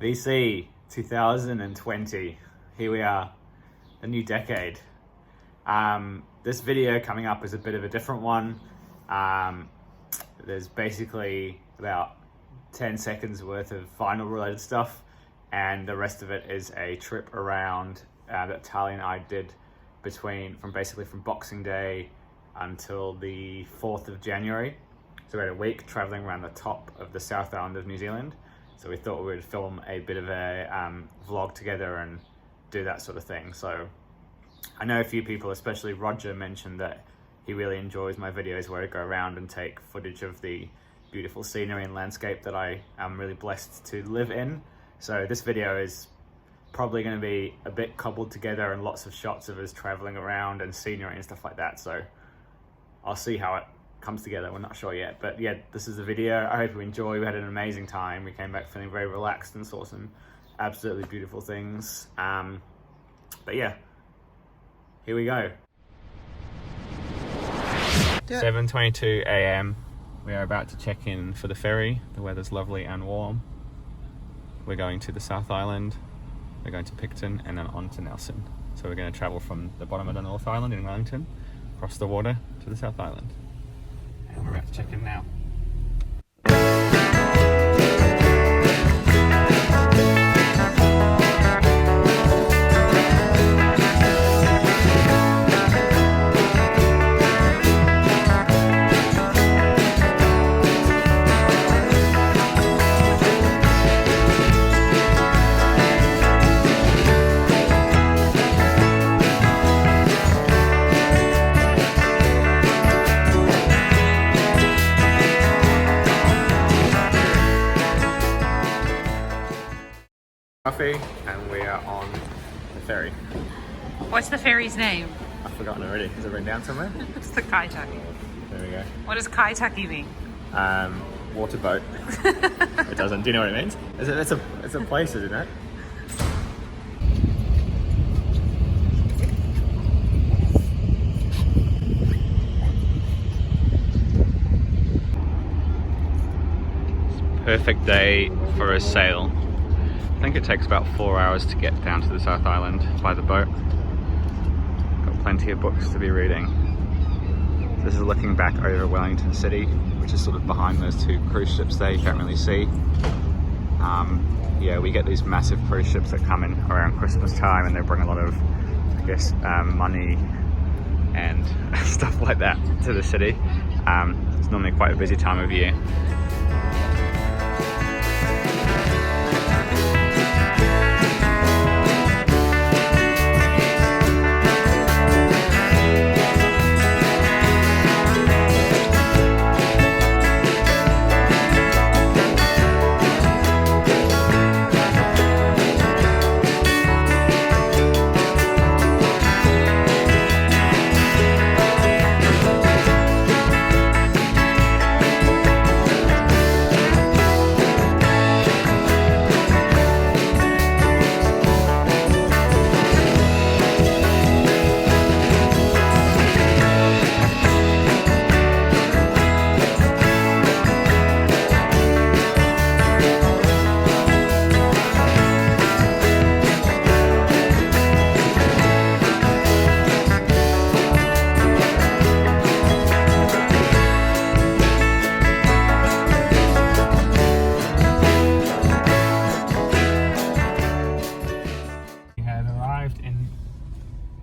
VC 2020. Here we are, a new decade. This video coming up is a bit of a different one. There's basically about 10 seconds worth of vinyl related stuff, and the rest of it is a trip around that Tali and I did from Boxing Day until the 4th of January. So we had a week traveling around the top of the South Island of New Zealand. So we thought we would film a bit of a vlog together and do that sort of thing. So I know a few people, especially Roger, mentioned that he really enjoys my videos where I go around and take footage of the beautiful scenery and landscape that I am really blessed to live in. So this video is probably going to be a bit cobbled together and lots of shots of us traveling around and scenery and stuff like that. So I'll see how it comes together. We're not sure yet, but yeah, this is the video. I hope you enjoy. We had an amazing time. We came back feeling very relaxed and saw some absolutely beautiful things. But yeah, here we go. 7:22 a.m. We are about to check in for the ferry. The weather's lovely and warm. We're going to the South Island. We're going to Picton and then on to Nelson. So we're going to travel from the bottom of the North Island in Wellington, across the water to the South Island. And we're about to check in now. Coffee, and we are on the ferry. What's the ferry's name? I've forgotten already. Is it written down somewhere? It's the kaitaki. There we go. What does kaitaki mean? Water boat. It doesn't. Do you know what it means? It's a place, isn't it? Perfect day for a sail. I think it takes about 4 hours to get down to the South Island by the boat. Got plenty of books to be reading. This is looking back over Wellington City, which is sort of behind those two cruise ships there. You can't really see. Yeah, we get these massive cruise ships that come in around Christmas time, and they bring a lot of, I guess, money and stuff like that to the city. It's normally quite a busy time of year.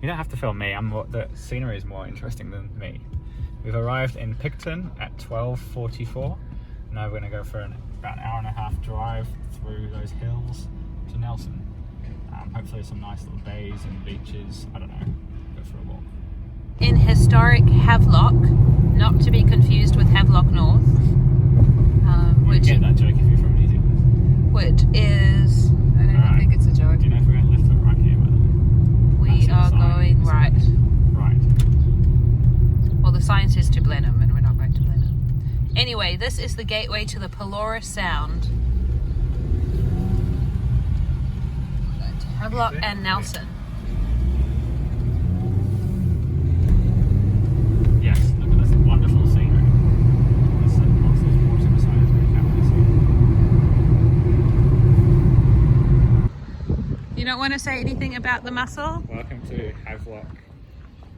You don't have to film me, the scenery is more interesting than me. We've arrived in Picton at 12:44. Now we're going to go for about an hour and a half drive through those hills to Nelson. Hopefully some nice little bays and beaches, I don't know, go for a walk. In historic Havelock, not to be confused with Havelock North. Which, you get that joke if you're from New Zealand. Which is, I don't think it's a joke. Do you know if we're going left or right here? We are going right. Right. Well, the sign says to Blenheim, and we're not going to Blenheim. Anyway, this is the gateway to the Pelorus Sound. We're going to Havelock and Nelson. Yes, look at this wonderful scenery. There's lots of water beside us, we can't really see. You don't want to say anything about the mussel? Welcome to Havelock.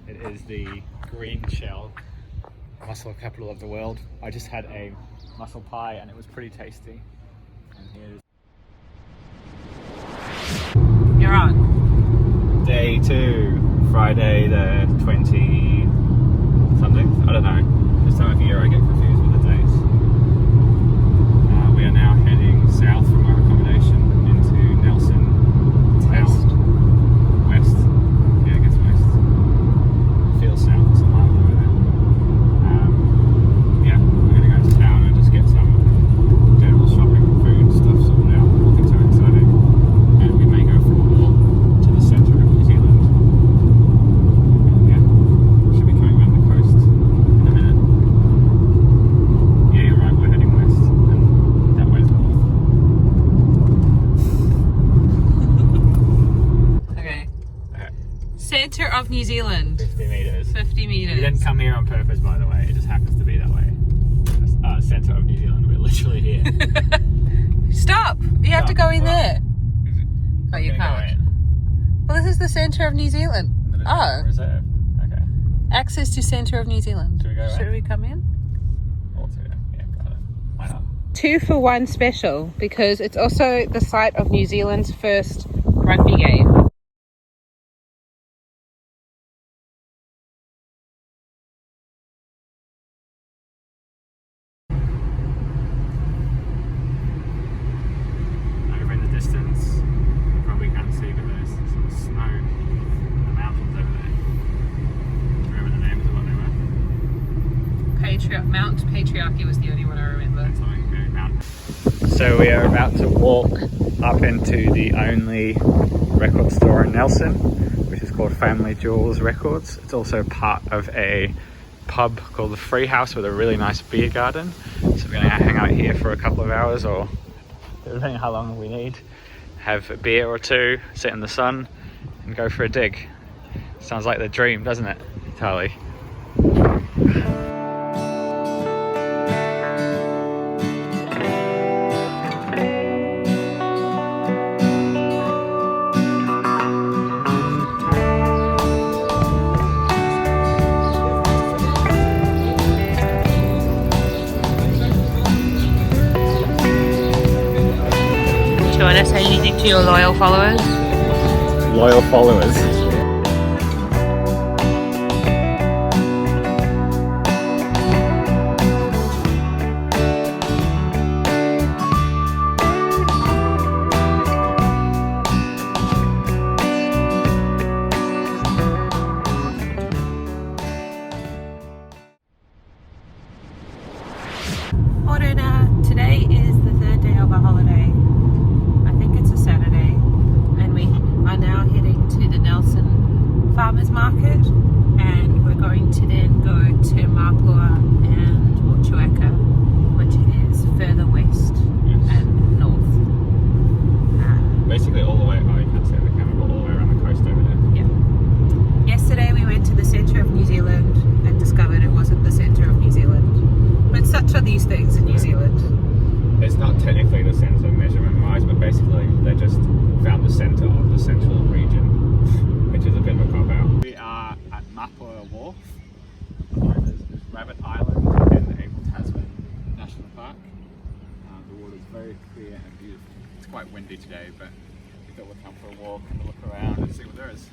It is the green shell mussel capital of the world. I just had a mussel pie and it was pretty tasty. And here it is. You're on. Day 2, Friday the 20 something. I don't know. This time of year I get confused with the days. We are now heading south from our accommodation into Nelson. West. Yeah, I guess west. Feels south, it's a mile over there. Yeah, we're gonna go to town and just get some general shopping, food stuff sorted out. Nothing too exciting. And we may go for a walk to the centre of New Zealand. Yeah, should be coming around the coast in a minute. Yeah, you're right, we're heading west. And that way's north. Okay. Centre of New Zealand. 50 metres. 50 metres. We didn't come here on purpose, by the way. It just happens to be that way. Centre of New Zealand. We're literally here. Stop! You have to go in there. Oh, you We're gonna can't. go in. Well, this is the centre of New Zealand. But it's Oh. reserve. Okay. Access to centre of New Zealand. Should we go Should in? we come in? All two. Yeah, got it. Why not? 2 for 1 special because it's also the site of New Zealand's first rugby game. Over in the distance, you probably can't see, but there's some snow in the mountains over there. Do you remember the names of what they were? Mount Patriarchy was the only one I remember. That's something very mountain. So we are about to walk up into the only record store in Nelson, which is called Family Jewels Records. It's also part of a pub called the Free House with a really nice beer garden. So we're going to hang out here for a couple of hours, or depending on how long we need, have a beer or two, sit in the sun and go for a dig. Sounds like the dream, doesn't it, Tali? Do you want to say anything to your loyal followers? Loyal followers. Today is the 3rd day of our holiday. I think it's a Saturday, and we are now heading to the Nelson Farmers Market, and we're going to then go to Mapua and Motueka, which is further west and north. Basically all the way, oh you can't see the camera, but all the way around the coast over there. Yeah. Yesterday we went to the centre of New Zealand and discovered it wasn't the centre of New Zealand. But such are these things in New Zealand. It's not technically the centre measurement-wise, but basically they just found the centre of the central region, which is a bit of a cop-out. We are at Mapua Wharf. There's Rabbit Island and the Abel Tasman National Park. The water's very clear and beautiful. It's quite windy today, but we thought we'd come for a walk and look around and see what there is.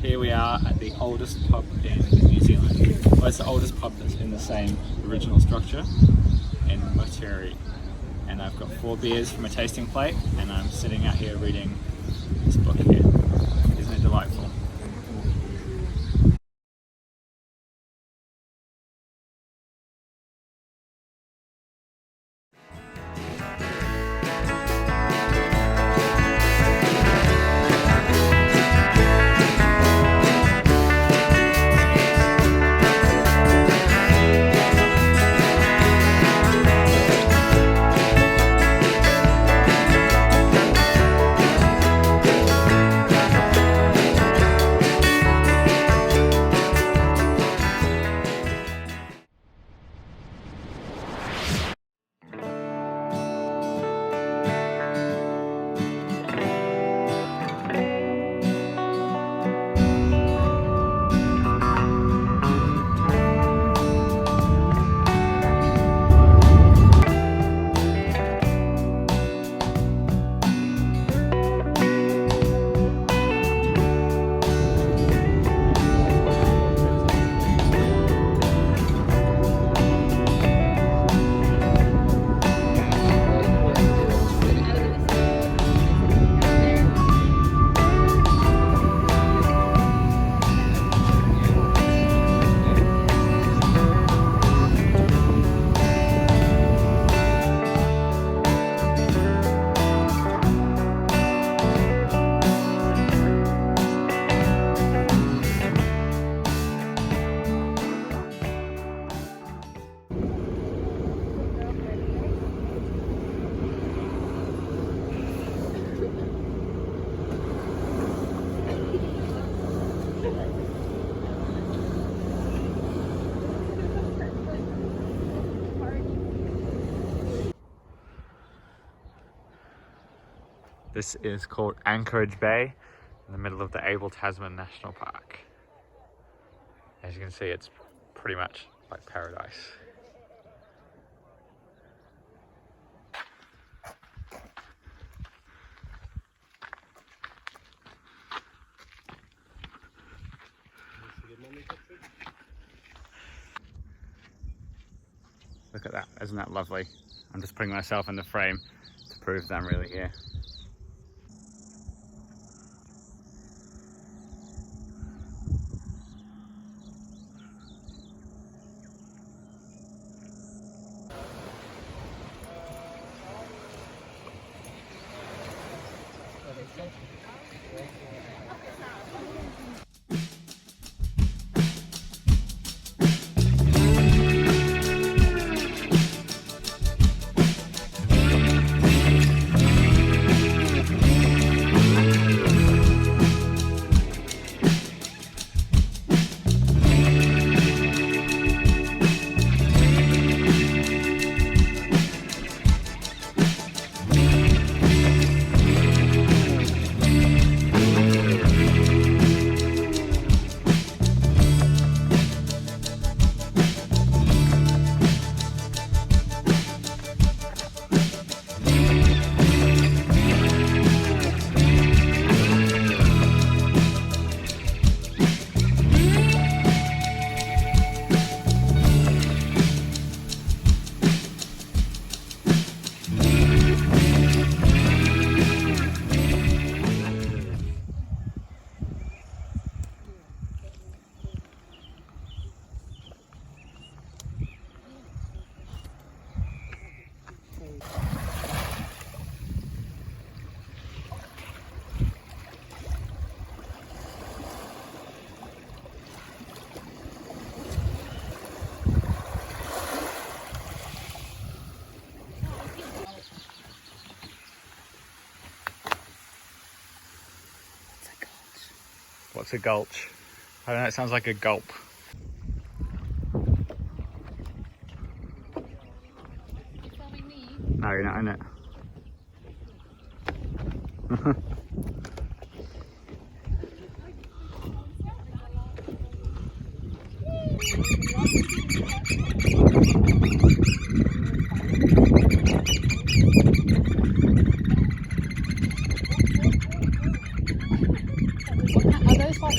Here we are at the oldest pub in New Zealand. Well, it's the oldest pub that's in the same original structure in Motueka. And I've got 4 beers from a tasting plate, and I'm sitting out here reading this book here. Isn't it delightful? This is called Anchorage Bay in the middle of the Abel Tasman National Park. As you can see, it's pretty much like paradise. Look at that, isn't that lovely? I'm just putting myself in the frame to prove that I'm really here. What's a gulch? I don't know, it sounds like a gulp. No, you're not in it.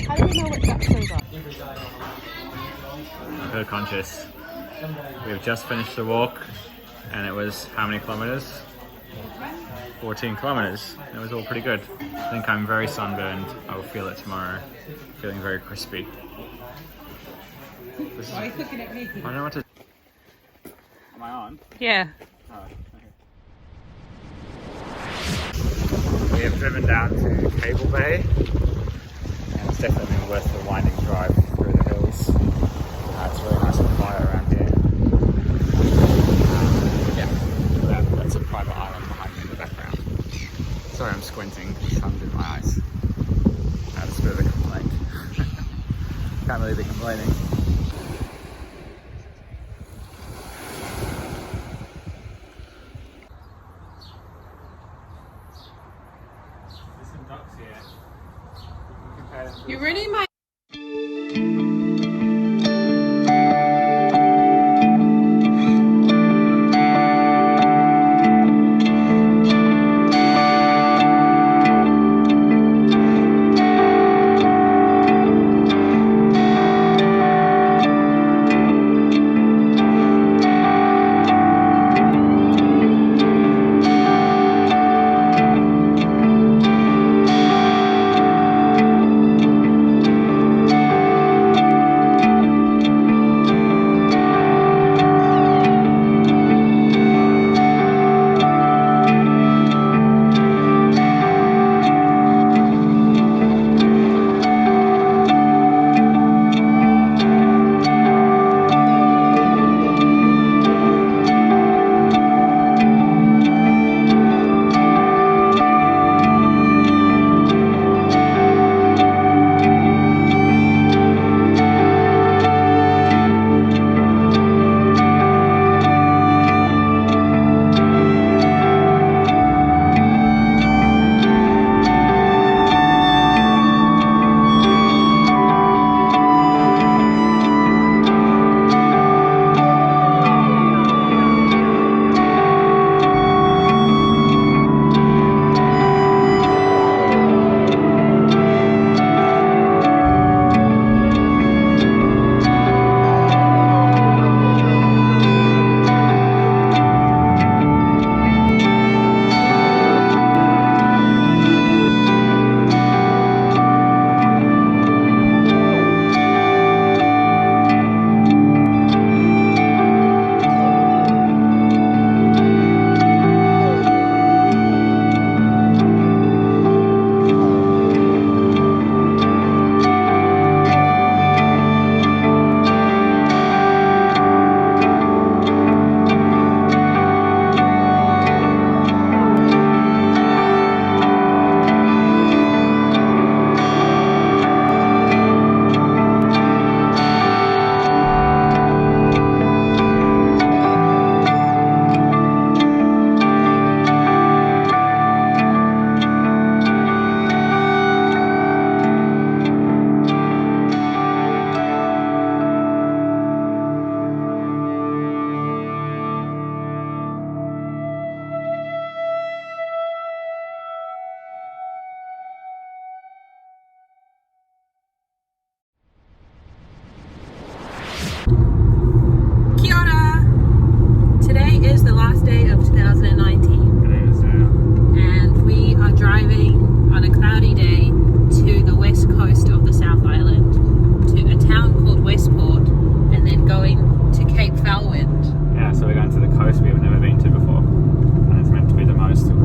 How do you know what ducks those are? Her conscious. We've just finished the walk and it was how many kilometers? 14 kilometers. It was all pretty good. I think I'm very sunburned. I will feel it tomorrow. Feeling very crispy. Why are you looking at me? I don't know what to... Am I on? Yeah. Oh, okay. We have driven down to Cable Bay. And it's definitely been worth the winding drive through the hills. It's really nice and quiet around here. That's a private island behind me in the background. Sorry, I'm squinting. The sun's in my eyes. That's a bit of a complaint. Can't really be complaining. There's some ducks here. You ready, mate?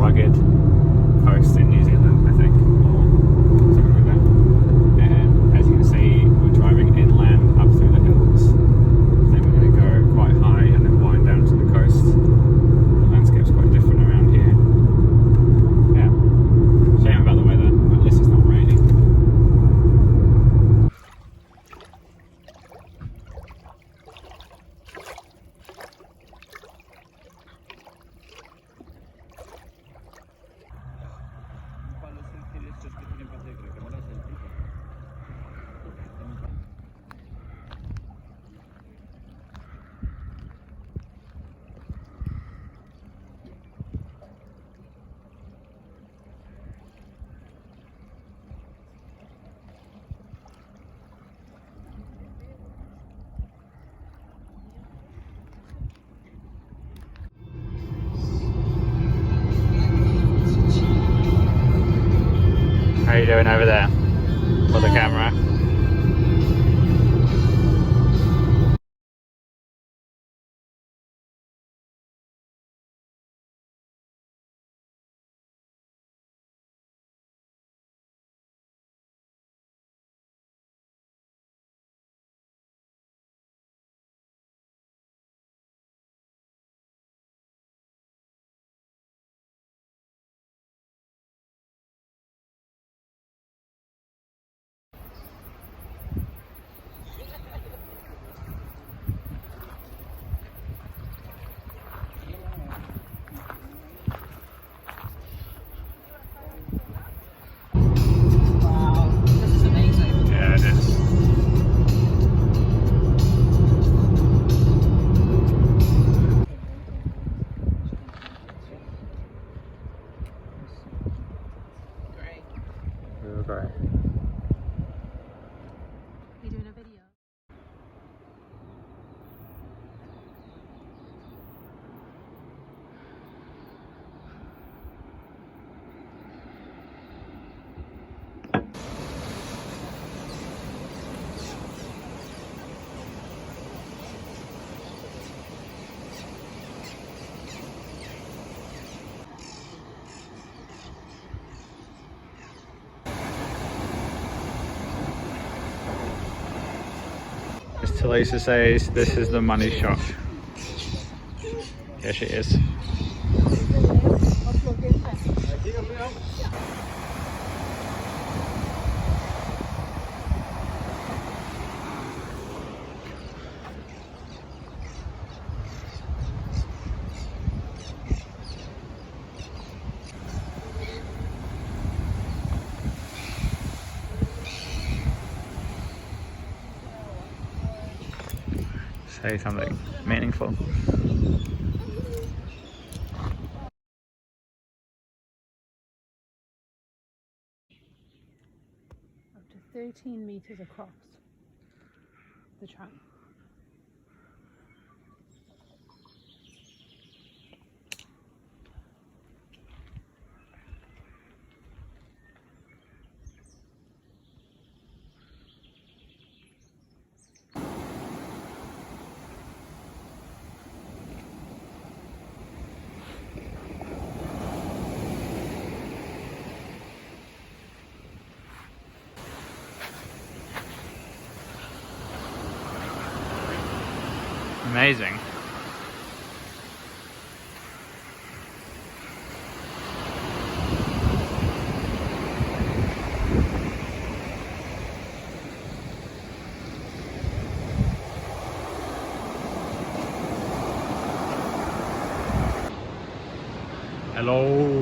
rugged coast in New Zealand, I think, or something like that. And as you can see, we're driving inland up through the hills. Then we're going to go quite high and then wind down to the coast. The landscape's quite different around here. Yeah, shame about the weather, but at least it's not raining. How are you doing over there for the camera? Yeah, it is. Great. You doing a video? As Talisa says, this is the money shot. Here she is. Say something meaningful. Up to 13 meters across the trunk. Amazing. Hello.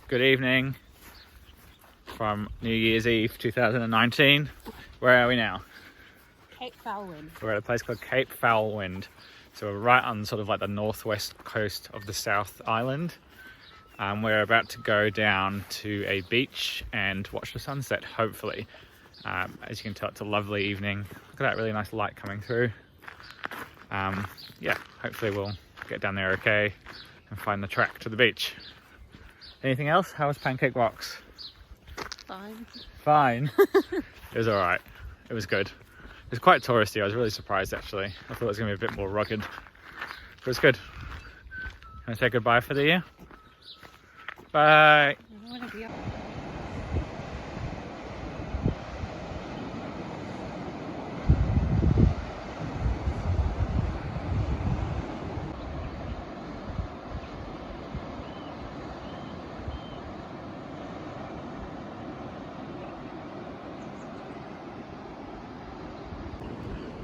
Good evening from New Year's Eve 2019. Where are we now? Cape Foulwind. We're at a place called Cape Foulwind. So we're right on sort of like the northwest coast of the South Island. We're about to go down to a beach and watch the sunset, hopefully. As you can tell, it's a lovely evening. Look at that really nice light coming through. Yeah, hopefully we'll get down there okay and find the track to the beach. Anything else? How was Pancake Rocks? Fine. Fine? It was alright. It was good. It was quite touristy. I was really surprised actually. I thought it was going to be a bit more rugged. But it was good. Can I say goodbye for the year? Bye!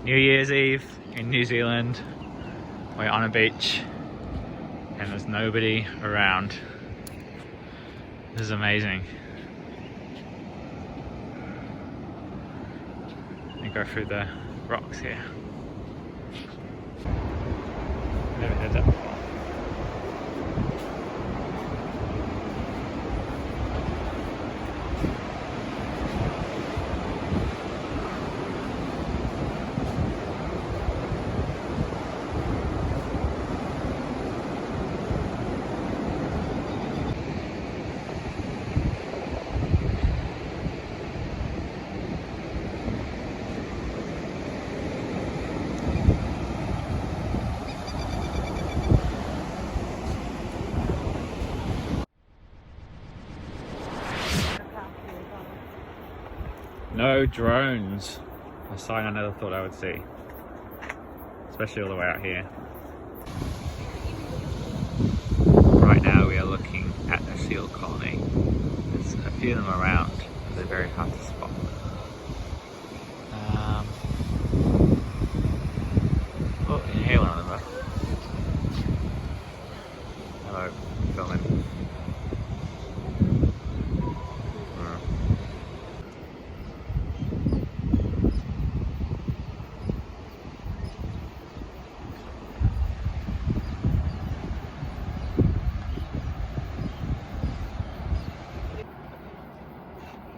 New Year's Eve in New Zealand. We're on a beach and there's nobody around. This is amazing. Let me go through the rocks here. Never had that before. No drones. A sign I never thought I would see. Especially all the way out here. Right now we are looking at a seal colony. There's a few of them around, but they're very hard to spot. Oh, you can hear one of them though. Hello, filming.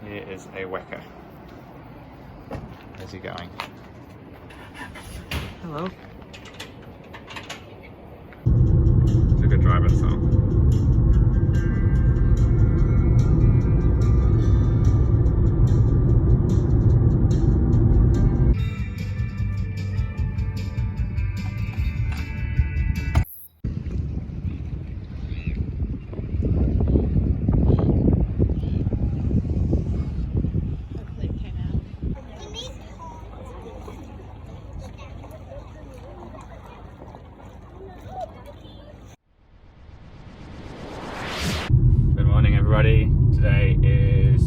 Here is a weka. Where's he going? Hello. It's a good driver song. Everybody, today is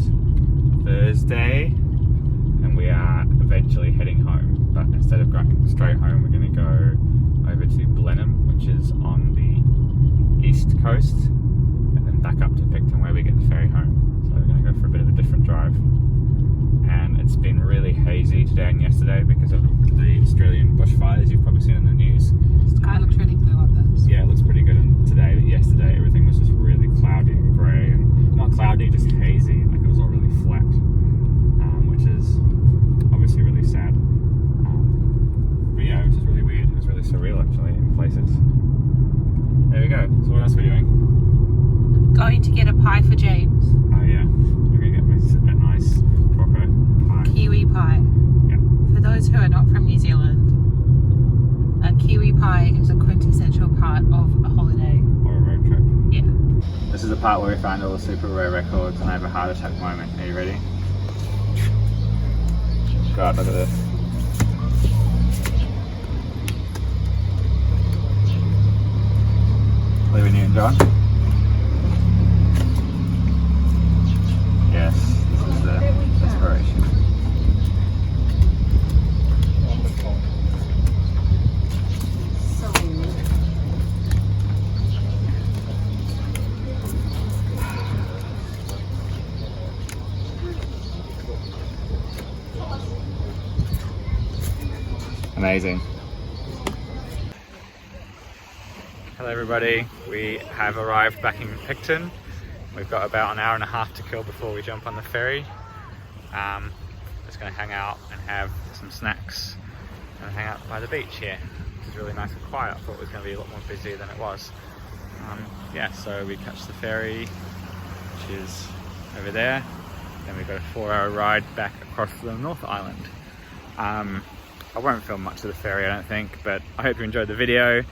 Thursday and we are eventually heading home, but instead of going straight home we're going to go over to Blenheim, which is on the east coast, and then back up to Picton where we get the ferry home. So we're going to go for a bit of a different drive, and it's been really hazy today and yesterday because of the Australian bushfires. You've probably seen in the news. The sky looks really blue on this. Yeah, it looks pretty good today, but yesterday everything was just really cloudy and grey, and not cloudy, just hazy, like it was all really flat, which is obviously really sad. But yeah, it was just really weird. It was really surreal actually in places. There we go. So what else are we doing? Going to get a pie for James. Oh yeah, we're going to get a nice proper pie. Kiwi pie. Yeah. For those who are not from New Zealand, a kiwi pie is a quintessential part of a holiday. Or a road trip. Yeah. This is the part where we find all the super rare records and I have a heart attack moment. Are you ready? God, look at this. Leaving you and John? Yes, this is the inspiration. Amazing. Hello everybody, we have arrived back in Picton. We've got about an hour and a half to kill before we jump on the ferry. Just going to hang out and have some snacks and hang out by the beach here, which is really nice and quiet. I thought it was going to be a lot more busy than it was. Yeah, so we catch the ferry, which is over there. Then we've got a 4-hour ride back across the North Island. I won't film much of the ferry, I don't think, but I hope you enjoyed the video.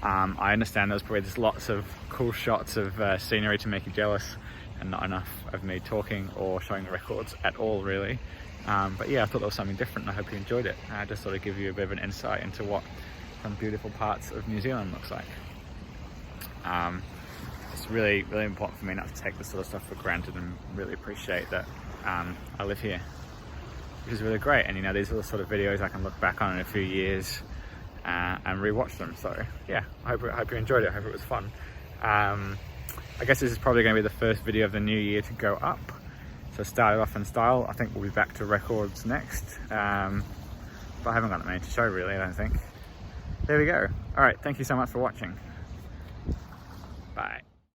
I understand there's probably just lots of cool shots of scenery to make you jealous, and not enough of me talking or showing the records at all, really. But yeah, I thought there was something different, and I hope you enjoyed it. I just sort of give you a bit of an insight into what some beautiful parts of New Zealand looks like. It's really, really important for me not to take this sort of stuff for granted, and really appreciate that I live here, which is really great. And you know, these are the sort of videos I can look back on in a few years and rewatch them. So yeah, I hope you enjoyed it. I hope it was fun. I guess this is probably going to be the first video of the new year to go up. So started off in style. I think we'll be back to records next. But I haven't got that many to show really, I don't think. There we go. All right, thank you so much for watching. Bye.